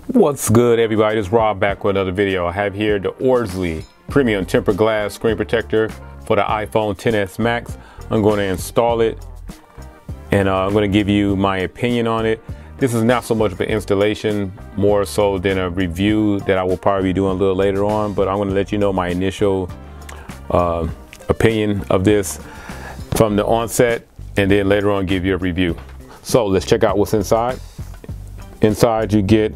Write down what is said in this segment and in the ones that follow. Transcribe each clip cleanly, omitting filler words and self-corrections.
What's good, everybody? It's Rob back with another video. I have here the Orzly Premium Temper Glass Screen Protector for the iPhone XS Max. I'm going to install it and I'm going to give you my opinion on it. This is not so much of an installation, more so than a review that I will probably be doing a little later on, but I'm going to let you know my initial opinion of this from the onset and then later on give you a review. So let's check out what's inside. Inside you get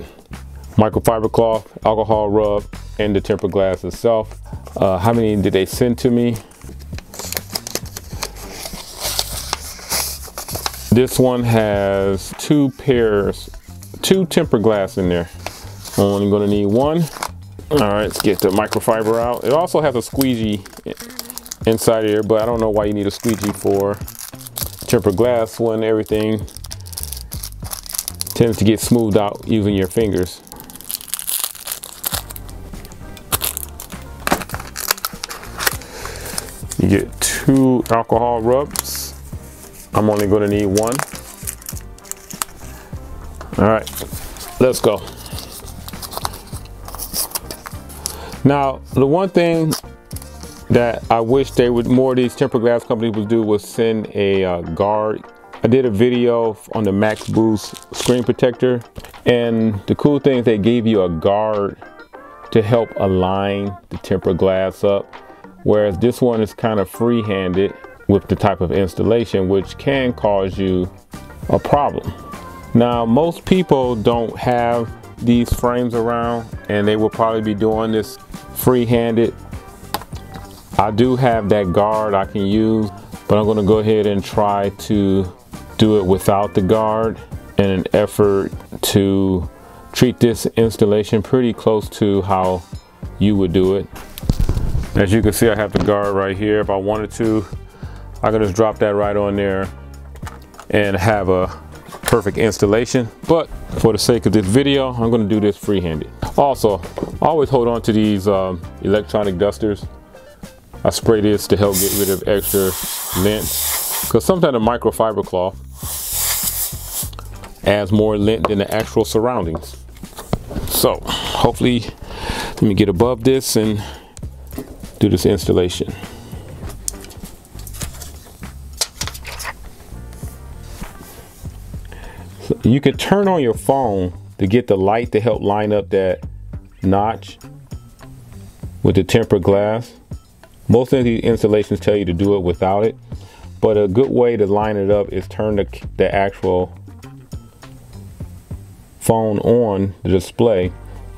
microfiber cloth, alcohol rub, and the temper glass itself. How many did they send to me? This one has two temper glass in there. I'm only gonna need one. All right, let's get the microfiber out. It also has a squeegee inside here, but I don't know why you need a squeegee for temper glass when everything tends to get smoothed out using your fingers. You get two alcohol rubs. I'm only going to need one. All right, let's go. Now, the one thing that I wish more of these temper glass companies would do was send a guard. I did a video on the Max Boost screen protector, and the cool thing is they gave you a guard to help align the temper glass up. Whereas this one is kind of free-handed with the type of installation, which can cause you a problem. Now, most people don't have these frames around and they will probably be doing this free-handed. I do have that guard I can use, but I'm gonna go ahead and try to do it without the guard in an effort to treat this installation pretty close to how you would do it. As you can see, I have the guard right here. If I wanted to, I can just drop that right on there and have a perfect installation. But for the sake of this video, I'm going to do this free-handed. Also, always hold on to these electronic dusters. I spray this to help get rid of extra lint, because sometimes the microfiber cloth adds more lint than the actual surroundings. So hopefully, let me get above this and do this installation. So you can turn on your phone to get the light to help line up that notch with the temper glass. Most of these installations tell you to do it without it, but a good way to line it up is turn the actual phone on the display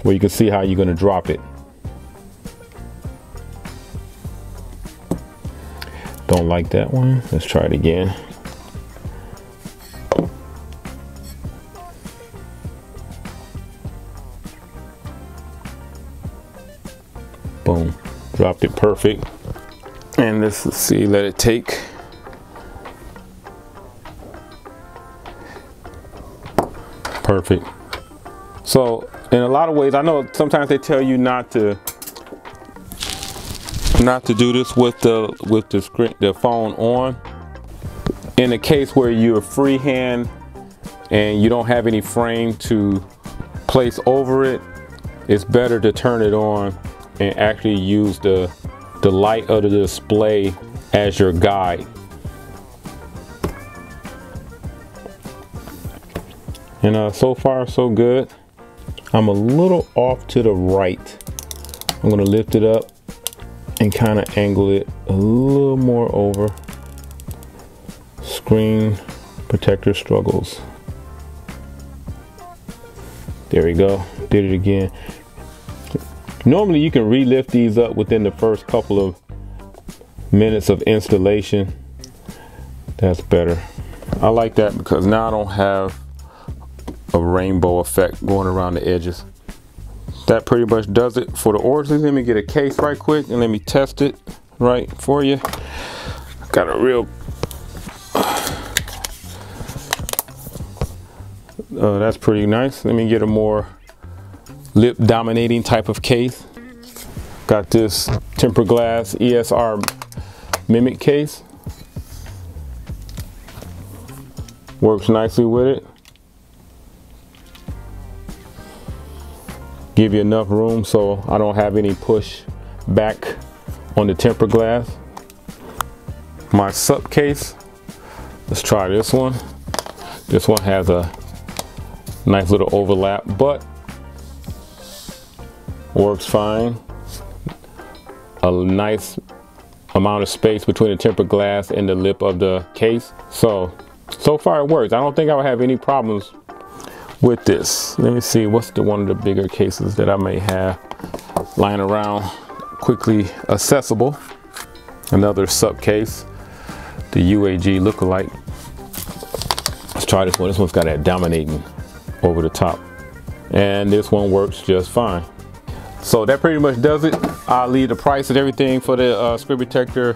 where you can see how you're going to drop it. Don't like that one. Let's try it again. Boom. Dropped it perfect. And let's see, let it take. Perfect. So in a lot of ways, I know sometimes they tell you not to do this with the phone on. In a case where you're freehand and you don't have any frame to place over it, it's better to turn it on and actually use the light of the display as your guide. And so far so good. I'm a little off to the right. I'm gonna lift it up and kind of angle it a little more over. Screen protector struggles. There we go, did it again. Normally you can re-lift these up within the first couple of minutes of installation. That's better. I like that because now I don't have a rainbow effect going around the edges. That pretty much does it for the Orzly. Let me get a case right quick and let me test it right for you. Got a real that's pretty nice. Let me get a more lip dominating type of case. Got this Temper Glass ESR Mimic case. Works nicely with it. Give you enough room so I don't have any push back on the tempered glass. My sup case, let's try this one. This one has a nice little overlap, but works fine. A nice amount of space between the tempered glass and the lip of the case. So far it works. I don't think I would have any problems with this. Let me see, what's one of the bigger cases that I may have lying around, quickly accessible. Another sup case, the UAG lookalike. Let's try this one. This one's got that dominating over the top. And this one works just fine. So that pretty much does it. I'll leave the price and everything for the screen protector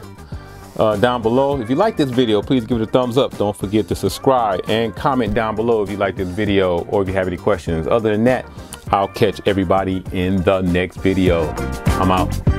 down below. If you like this video, please give it a thumbs up. Don't forget to subscribe and comment down below if you like this video or if you have any questions. Other than that, I'll catch everybody in the next video. I'm out.